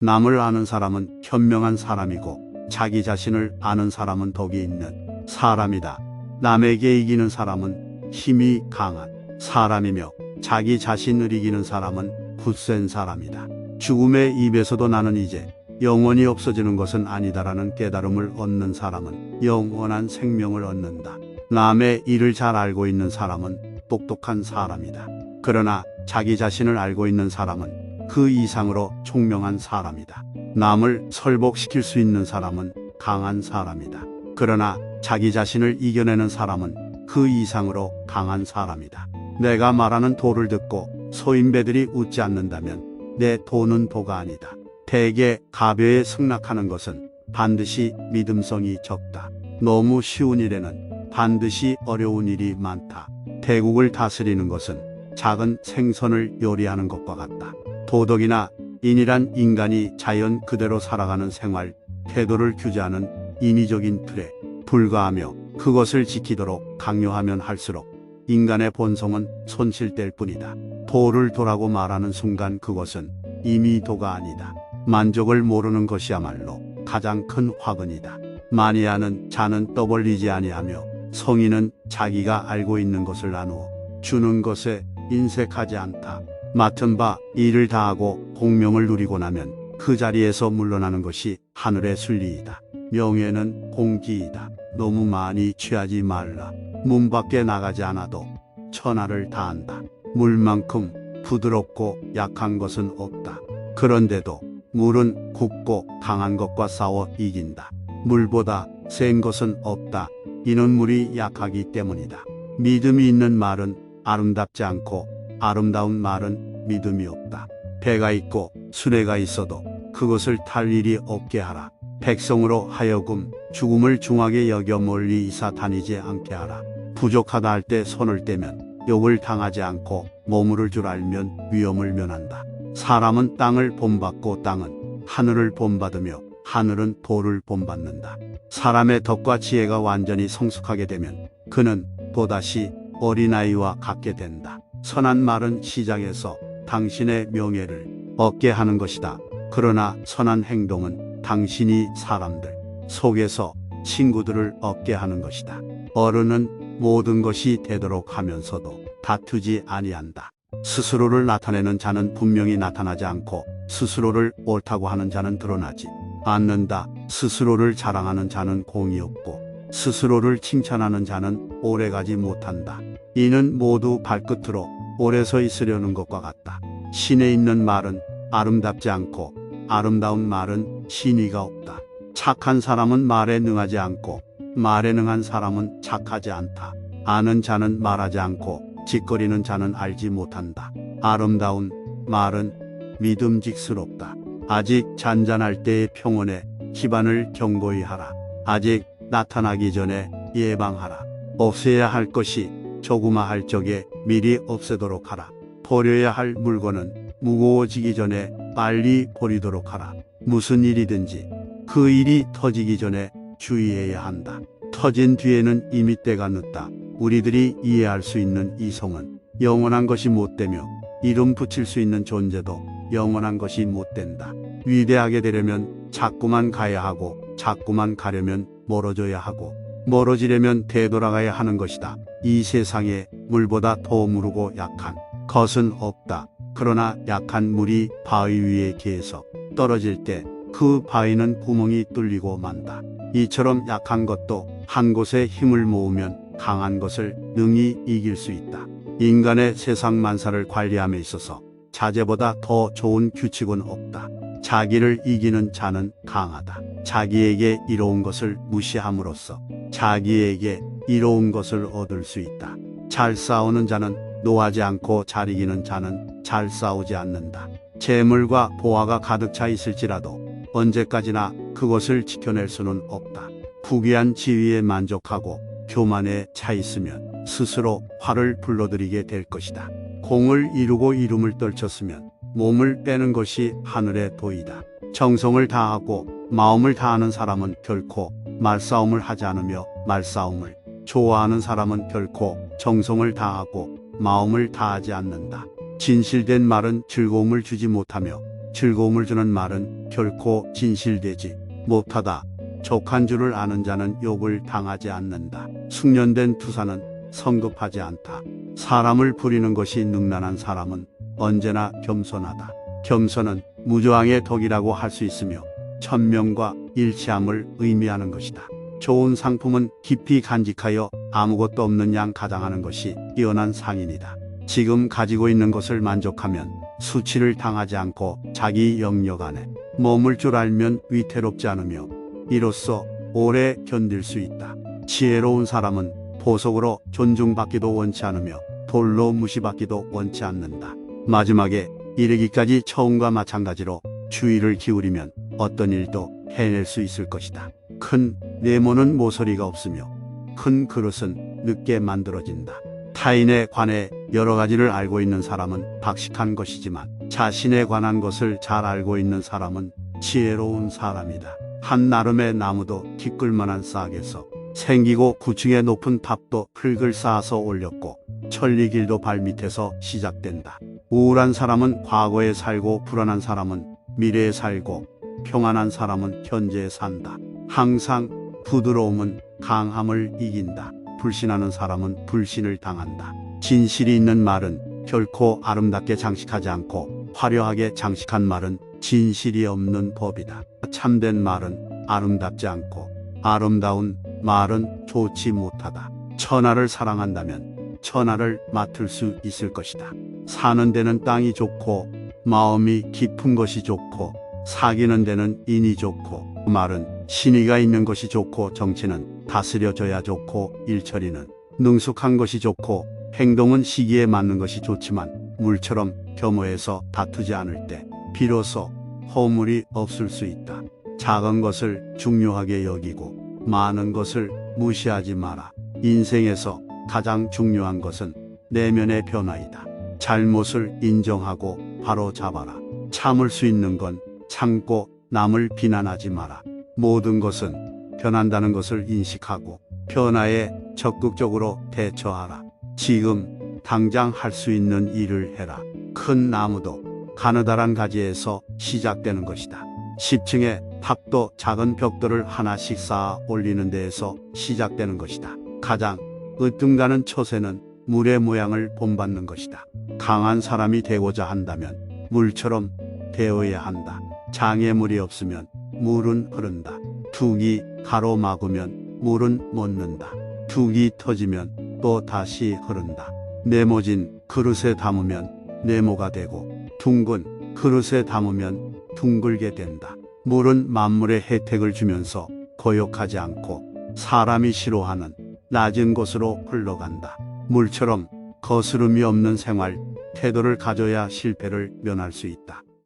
남을 아는 사람은 현명한 사람이고 자기 자신을 아는 사람은 덕이 있는 사람이다. 남에게 이기는 사람은 힘이 강한 사람이며 자기 자신을 이기는 사람은 굳센 사람이다. 죽음의 입에서도 나는 이제 영원히 없어지는 것은 아니다라는 깨달음을 얻는 사람은 영원한 생명을 얻는다. 남의 일을 잘 알고 있는 사람은 똑똑한 사람이다. 그러나 자기 자신을 알고 있는 사람은 그 이상으로 총명한 사람이다. 남을 설복시킬 수 있는 사람은 강한 사람이다. 그러나 자기 자신을 이겨내는 사람은 그 이상으로 강한 사람이다. 내가 말하는 도를 듣고 소인배들이 웃지 않는다면 내 도는 도가 아니다. 대개 가벼에 승낙하는 것은 반드시 믿음성이 적다. 너무 쉬운 일에는 반드시 어려운 일이 많다. 대국을 다스리는 것은 작은 생선을 요리하는 것과 같다. 도덕이나 인이란 인간이 자연 그대로 살아가는 생활, 태도를 규제하는 인위적인 틀에 불과하며 그것을 지키도록 강요하면 할수록 인간의 본성은 손실될 뿐이다. 도를 도라고 말하는 순간 그것은 이미 도가 아니다. 만족을 모르는 것이야말로 가장 큰 화근이다. 마니아는 자는 떠벌리지 아니하며 성인은 자기가 알고 있는 것을 나누어 주는 것에 인색하지 않다. 맡은 바 일을 다하고 공명을 누리고 나면 그 자리에서 물러나는 것이 하늘의 순리이다. 명예는 공기이다. 너무 많이 취하지 말라. 문 밖에 나가지 않아도 천하를 다한다. 물만큼 부드럽고 약한 것은 없다. 그런데도 물은 굽고 강한 것과 싸워 이긴다. 물보다 센 것은 없다. 이는 물이 약하기 때문이다. 믿음이 있는 말은 아름답지 않고 아름다운 말은 믿음이 없다. 배가 있고 수레가 있어도 그것을 탈 일이 없게 하라. 백성으로 하여금 죽음을 중하게 여겨 멀리 이사 다니지 않게 하라. 부족하다 할 때 손을 떼면 욕을 당하지 않고 머무를 줄 알면 위험을 면한다. 사람은 땅을 본받고 땅은 하늘을 본받으며 하늘은 도를 본받는다. 사람의 덕과 지혜가 완전히 성숙하게 되면 그는 또다시 어린아이와 같게 된다. 선한 말은 시장에서 당신의 명예를 얻게 하는 것이다. 그러나 선한 행동은 당신이 사람들 속에서 친구들을 얻게 하는 것이다. 어른은 모든 것이 되도록 하면서도 다투지 아니한다. 스스로를 나타내는 자는 분명히 나타나지 않고 스스로를 옳다고 하는 자는 드러나지 않는다. 스스로를 자랑하는 자는 공이 없고 스스로를 칭찬하는 자는 오래가지 못한다. 이는 모두 발끝으로 오래 서 있으려는 것과 같다. 신에 있는 말은 아름답지 않고 아름다운 말은 신의가 없다. 착한 사람은 말에 능하지 않고 말에 능한 사람은 착하지 않다. 아는 자는 말하지 않고 짓거리는 자는 알지 못한다. 아름다운 말은 믿음직스럽다. 아직 잔잔할 때의 평온에 기반을 견고히 하라. 아직 나타나기 전에 예방하라. 없애야 할 것이 조그마할 적에 미리 없애도록 하라. 버려야 할 물건은 무거워지기 전에 빨리 버리도록 하라. 무슨 일이든지 그 일이 터지기 전에 주의해야 한다. 터진 뒤에는 이미 때가 늦다. 우리들이 이해할 수 있는 이성은 영원한 것이 못되며 이름 붙일 수 있는 존재도 영원한 것이 못된다. 위대하게 되려면 자꾸만 가야 하고 자꾸만 가려면 멀어져야 하고 멀어지려면 되돌아가야 하는 것이다. 이 세상에 물보다 더 무르고 약한 것은 없다. 그러나 약한 물이 바위 위에 계속 떨어질 때 그 바위는 구멍이 뚫리고 만다. 이처럼 약한 것도 한 곳에 힘을 모으면 강한 것을 능히 이길 수 있다. 인간의 세상 만사를 관리함에 있어서 자제보다 더 좋은 규칙은 없다. 자기를 이기는 자는 강하다. 자기에게 이로운 것을 무시함으로써 자기에게 이로운 것을 얻을 수 있다. 잘 싸우는 자는 노하지 않고 잘 이기는 자는 잘 싸우지 않는다. 재물과 보화가 가득 차 있을지라도 언제까지나 그것을 지켜낼 수는 없다. 부귀한 지위에 만족하고 교만에 차 있으면 스스로 화를 불러들이게 될 것이다. 공을 이루고 이름을 떨쳤으면 몸을 빼는 것이 하늘의 도이다. 정성을 다하고 마음을 다하는 사람은 결코 말싸움을 하지 않으며 말싸움을 좋아하는 사람은 결코 정성을 다하고 마음을 다하지 않는다. 진실된 말은 즐거움을 주지 못하며 즐거움을 주는 말은 결코 진실되지 못하다. 족한 줄을 아는 자는 욕을 당하지 않는다. 숙련된 투사는 성급하지 않다. 사람을 부리는 것이 능란한 사람은 언제나 겸손하다. 겸손은 무저항의 덕이라고 할 수 있으며 천명과 일치함을 의미하는 것이다. 좋은 상품은 깊이 간직하여 아무것도 없는 양 가장하는 것이 뛰어난 상인이다. 지금 가지고 있는 것을 만족하면 수치를 당하지 않고 자기 영역 안에 머물 줄 알면 위태롭지 않으며 이로써 오래 견딜 수 있다. 지혜로운 사람은 보석으로 존중받기도 원치 않으며 돌로 무시받기도 원치 않는다. 마지막에 이르기까지 처음과 마찬가지로 주의를 기울이면 어떤 일도 해낼 수 있을 것이다. 큰 네모는 모서리가 없으며 큰 그릇은 늦게 만들어진다. 타인에 관해 여러 가지를 알고 있는 사람은 박식한 것이지만 자신에 관한 것을 잘 알고 있는 사람은 지혜로운 사람이다. 한 나름의 나무도 기끌만한 싹에서 생기고 9층의 높은 탑도 흙을 쌓아서 올렸고 천리길도 발밑에서 시작된다. 우울한 사람은 과거에 살고 불안한 사람은 미래에 살고 평안한 사람은 현재에 산다. 항상 부드러움은 강함을 이긴다. 불신하는 사람은 불신을 당한다. 진실이 있는 말은 결코 아름답게 장식하지 않고 화려하게 장식한 말은 진실이 없는 법이다. 참된 말은 아름답지 않고 아름다운 말은 좋지 못하다. 천하를 사랑한다면 천하를 맡을 수 있을 것이다. 사는 데는 땅이 좋고 마음이 깊은 것이 좋고 사귀는 데는 인이 좋고 말은 신의가 있는 것이 좋고 정치는 다스려져야 좋고 일처리는 능숙한 것이 좋고 행동은 시기에 맞는 것이 좋지만 물처럼 겸허해서 다투지 않을 때 비로소 허물이 없을 수 있다. 작은 것을 중요하게 여기고 많은 것을 무시하지 마라. 인생에서 가장 중요한 것은 내면의 변화이다. 잘못을 인정하고 바로 잡아라. 참을 수 있는 건 참고 남을 비난하지 마라. 모든 것은 변한다는 것을 인식하고 변화에 적극적으로 대처하라. 지금 당장 할 수 있는 일을 해라. 큰 나무도 가느다란 가지에서 시작되는 것이다. 10층의 탑도 작은 벽돌을 하나씩 쌓아 올리는 데에서 시작되는 것이다. 가장 으뜸가는 처세는 물의 모양을 본받는 것이다. 강한 사람이 되고자 한다면 물처럼 되어야 한다. 장애물이 없으면 물은 흐른다. 둑이 가로막으면 물은 멎는다. 둑이 터지면 또 다시 흐른다. 네모진 그릇에 담으면 네모가 되고 둥근 그릇에 담으면 둥글게 된다. 물은 만물의 혜택을 주면서 고욕하지 않고 사람이 싫어하는 낮은 곳으로 흘러간다. 물처럼 거스름이 없는 생활 태도를 가져야 실패를 면할 수 있다.